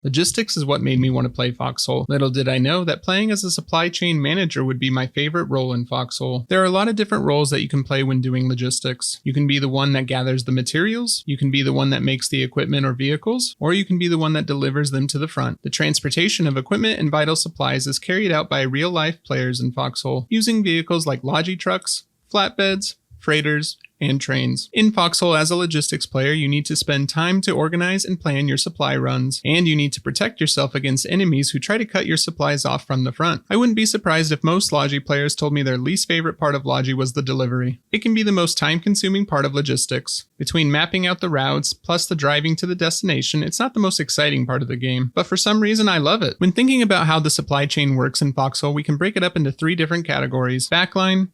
Logistics is what made me want to play Foxhole. Little did I know that playing as a supply chain manager would be my favorite role in Foxhole. There are a lot of different roles that you can play when doing logistics. You can be the one that gathers the materials, you can be the one that makes the equipment or vehicles, or you can be the one that delivers them to the front. The transportation of equipment and vital supplies is carried out by real-life players in Foxhole, using vehicles like logi trucks, flatbeds, freighters, and trains. In Foxhole, as a logistics player, you need to spend time to organize and plan your supply runs, and you need to protect yourself against enemies who try to cut your supplies off from the front. I wouldn't be surprised if most Logi players told me their least favorite part of Logi was the delivery. It can be the most time-consuming part of logistics. Between mapping out the routes, plus the driving to the destination, it's not the most exciting part of the game, but for some reason I love it. When thinking about how the supply chain works in Foxhole, we can break it up into 3 different categories: Backline,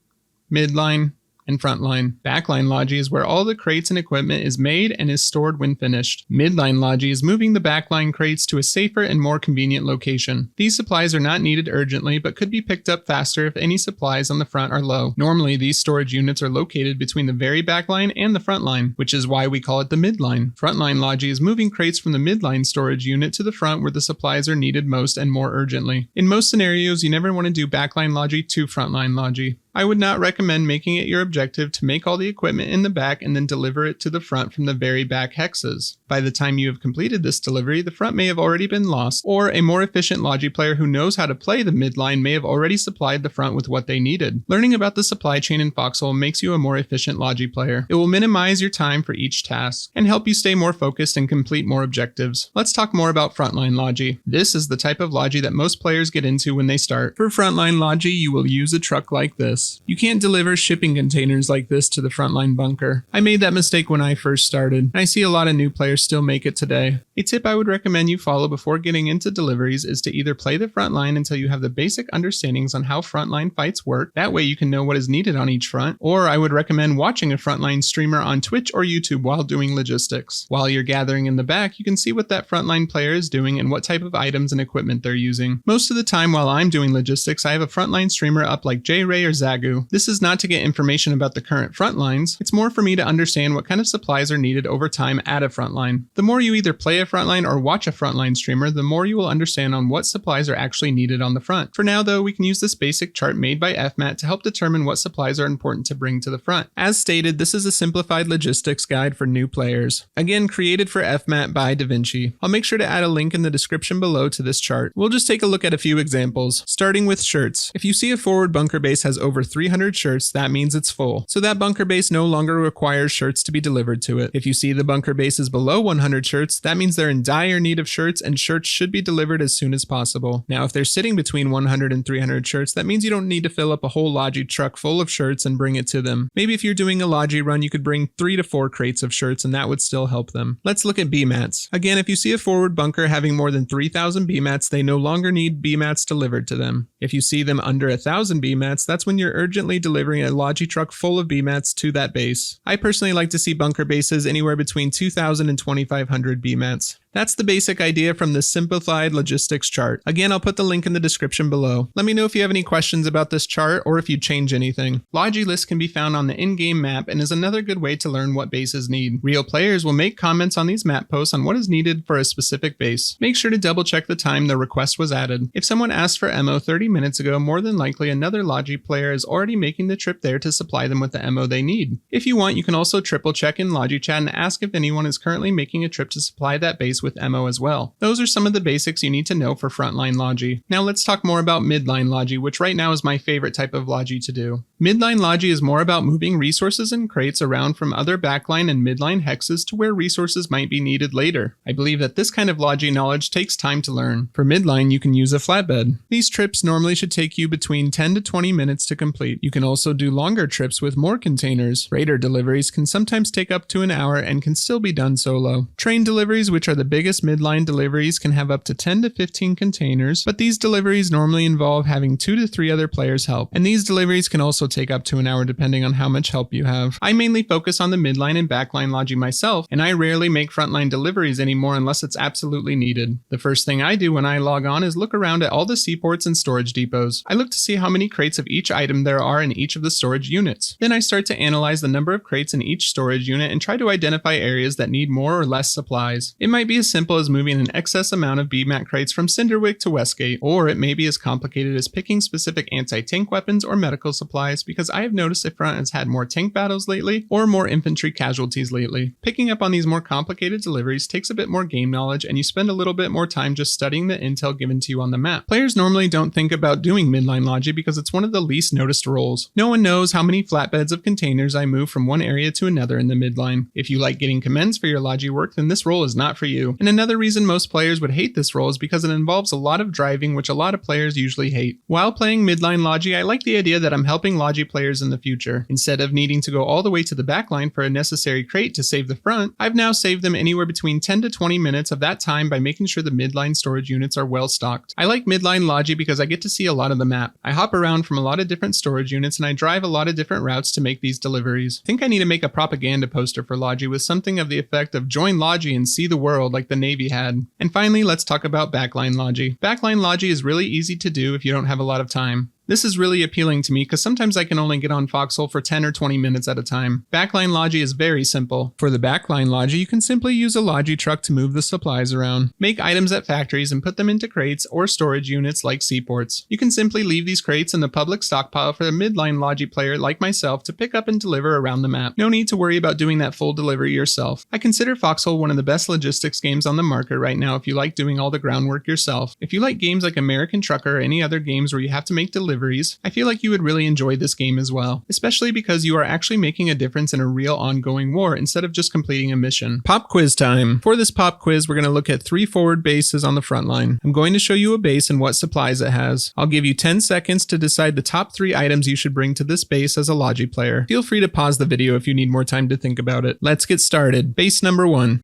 Midline, and Frontline. Backline Logi is where all the crates and equipment is made and is stored when finished. Midline Logi is moving the backline crates to a safer and more convenient location. These supplies are not needed urgently, but could be picked up faster if any supplies on the front are low. Normally, these storage units are located between the very backline and the frontline, which is why we call it the midline. Frontline Logi is moving crates from the midline storage unit to the front where the supplies are needed most and more urgently. In most scenarios, you never want to do backline Logi to frontline Logi. I would not recommend making it your objective to make all the equipment in the back and then deliver it to the front from the very back hexes. By the time you have completed this delivery, the front may have already been lost, or a more efficient Logi player who knows how to play the midline may have already supplied the front with what they needed. Learning about the supply chain in Foxhole makes you a more efficient Logi player. It will minimize your time for each task and help you stay more focused and complete more objectives. Let's talk more about Frontline Logi. This is the type of Logi that most players get into when they start. For Frontline Logi, you will use a truck like this. You can't deliver shipping containers like this to the frontline bunker. I made that mistake when I first started, and I see a lot of new players still make it today. A tip I would recommend you follow before getting into deliveries is to either play the frontline until you have the basic understandings on how frontline fights work, that way you can know what is needed on each front, or I would recommend watching a frontline streamer on Twitch or YouTube while doing logistics. While you're gathering in the back, you can see what that frontline player is doing and what type of items and equipment they're using. Most of the time while I'm doing logistics, I have a frontline streamer up like J-Ray or Zagu. This is not to get information about the current front lines, it's more for me to understand what kind of supplies are needed over time at a frontline. The more you either play a frontline or watch a frontline streamer, the more you will understand on what supplies are actually needed on the front. For now though, we can use this basic chart made by FMAT to help determine what supplies are important to bring to the front. As stated, this is a simplified logistics guide for new players. Again, created for FMAT by DaVinci. I'll make sure to add a link in the description below to this chart. We'll just take a look at a few examples, starting with shirts. If you see a forward bunker base has over 300 shirts, that means it's full. So that bunker base no longer requires shirts to be delivered to it. If you see the bunker base is below 100 shirts, that means they're in dire need of shirts and shirts should be delivered as soon as possible. Now, if they're sitting between 100 and 300 shirts, that means you don't need to fill up a whole Logi truck full of shirts and bring it to them. Maybe if you're doing a Logi run, you could bring 3 to 4 crates of shirts and that would still help them. Let's look at BMATs. Again, if you see a forward bunker having more than 3,000 BMATs, they no longer need BMATs delivered to them. If you see them under 1,000 BMATs, that's when you're urgently delivering a Logi truck full of BMATs to that base. I personally like to see bunker bases anywhere between 2,000 and 2,500 BMATs. That's the basic idea from this simplified logistics chart. Again, I'll put the link in the description below. Let me know if you have any questions about this chart or if you change anything. Logi list can be found on the in-game map and is another good way to learn what bases need. Real players will make comments on these map posts on what is needed for a specific base. Make sure to double check the time the request was added. If someone asked for ammo 30 minutes ago, more than likely another Logi player is already making the trip there to supply them with the ammo they need. If you want, you can also triple check in Logi chat and ask if anyone is currently making a trip to supply that base with ammo as well. Those are some of the basics you need to know for frontline Logi. Now let's talk more about midline Logi, which right now is my favorite type of Logi to do. Midline Logi is more about moving resources and crates around from other backline and midline hexes to where resources might be needed later. I believe that this kind of Logi knowledge takes time to learn. For midline, you can use a flatbed. These trips normally should take you between 10 to 20 minutes to complete. You can also do longer trips with more containers. Freighter deliveries can sometimes take up to an hour and can still be done solo. Train deliveries, which are the biggest midline deliveries, can have up to 10 to 15 containers, but these deliveries normally involve having 2 to 3 other players help. And these deliveries can also also take up to an hour depending on how much help you have. I mainly focus on the midline and backline logi myself, and I rarely make frontline deliveries anymore unless it's absolutely needed. The first thing I do when I log on is look around at all the seaports and storage depots. I look to see how many crates of each item there are in each of the storage units. Then I start to analyze the number of crates in each storage unit and try to identify areas that need more or less supplies. It might be as simple as moving an excess amount of BMAT crates from Cinderwick to Westgate, or it may be as complicated as picking specific anti-tank weapons or medical supplies, because I have noticed the front has had more tank battles lately or more infantry casualties lately. Picking up on these more complicated deliveries takes a bit more game knowledge, and you spend a little bit more time just studying the intel given to you on the map. Players normally don't think about doing midline logi because it's one of the least noticed roles. No one knows how many flatbeds of containers I move from one area to another in the midline. If you like getting commends for your logi work, then this role is not for you. And another reason most players would hate this role is because it involves a lot of driving, which a lot of players usually hate. While playing midline logi, I like the idea that I'm helping logi players in the future. Instead of needing to go all the way to the backline for a necessary crate to save the front, I've now saved them anywhere between 10 to 20 minutes of that time by making sure the midline storage units are well stocked. I like midline logi because I get to see a lot of the map. I hop around from a lot of different storage units and I drive a lot of different routes to make these deliveries. I think I need to make a propaganda poster for logi with something of the effect of join logi and see the world like the Navy had. And finally, let's talk about backline logi. Backline logi is really easy to do if you don't have a lot of time. This is really appealing to me because sometimes I can only get on Foxhole for 10 or 20 minutes at a time. Backline logi is very simple. For the backline logi, you can simply use a logi truck to move the supplies around. Make items at factories and put them into crates or storage units like seaports. You can simply leave these crates in the public stockpile for a midline logi player like myself to pick up and deliver around the map. No need to worry about doing that full delivery yourself. I consider Foxhole one of the best logistics games on the market right now if you like doing all the groundwork yourself. If you like games like American Trucker or any other games where you have to make deliveries, I feel like you would really enjoy this game as well, especially because you are actually making a difference in a real ongoing war instead of just completing a mission. Pop quiz time. For this pop quiz, we're going to look at 3 forward bases on the front line. I'm going to show you a base and what supplies it has. I'll give you 10 seconds to decide the top 3 items you should bring to this base as a logi player. Feel free to pause the video if you need more time to think about it. Let's get started. Base number 1.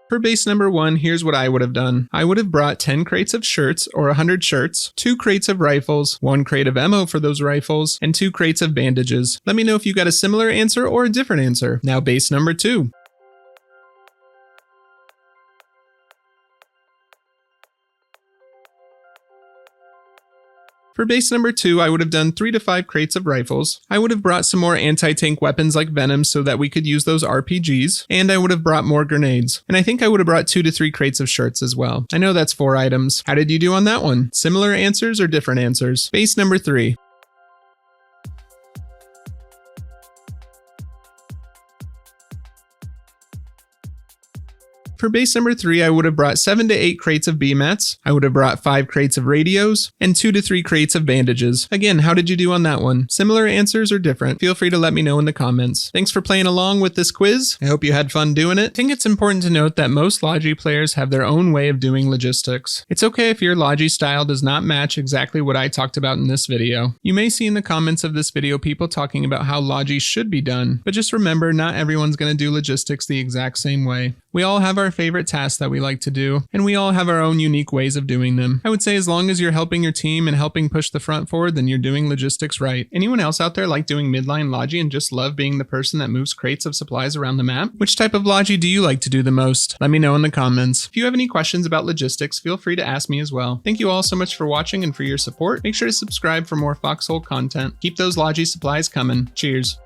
For base number 1, here's what I would have done. I would have brought 10 crates of shirts or 100 shirts, 2 crates of rifles, 1 crate of ammo for those rifles, and 2 crates of bandages. Let me know if you got a similar answer or a different answer. Now base number 2. For base number 2, I would have done 3 to 5 crates of rifles. I would have brought some more anti-tank weapons like Venom so that we could use those RPGs, and I would have brought more grenades. And I think I would have brought 2 to 3 crates of shirts as well. I know that's 4 items. How did you do on that one? Similar answers or different answers? Base number 3. For base number 3, I would have brought 7 to 8 crates of BMATs, I would have brought 5 crates of radios, and 2 to 3 crates of bandages. Again, how did you do on that one? Similar answers or different? Feel free to let me know in the comments. Thanks for playing along with this quiz. I hope you had fun doing it. I think it's important to note that most logi players have their own way of doing logistics. It's okay if your logi style does not match exactly what I talked about in this video. You may see in the comments of this video people talking about how logi should be done, but just remember, not everyone's going to do logistics the exact same way. We all have our favorite tasks that we like to do, and we all have our own unique ways of doing them. I would say as long as you're helping your team and helping push the front forward, then you're doing logistics right. Anyone else out there like doing midline logi and just love being the person that moves crates of supplies around the map? Which type of logi do you like to do the most? Let me know in the comments. If you have any questions about logistics, feel free to ask me as well. Thank you all so much for watching and for your support. Make sure to subscribe for more Foxhole content. Keep those logi supplies coming. Cheers.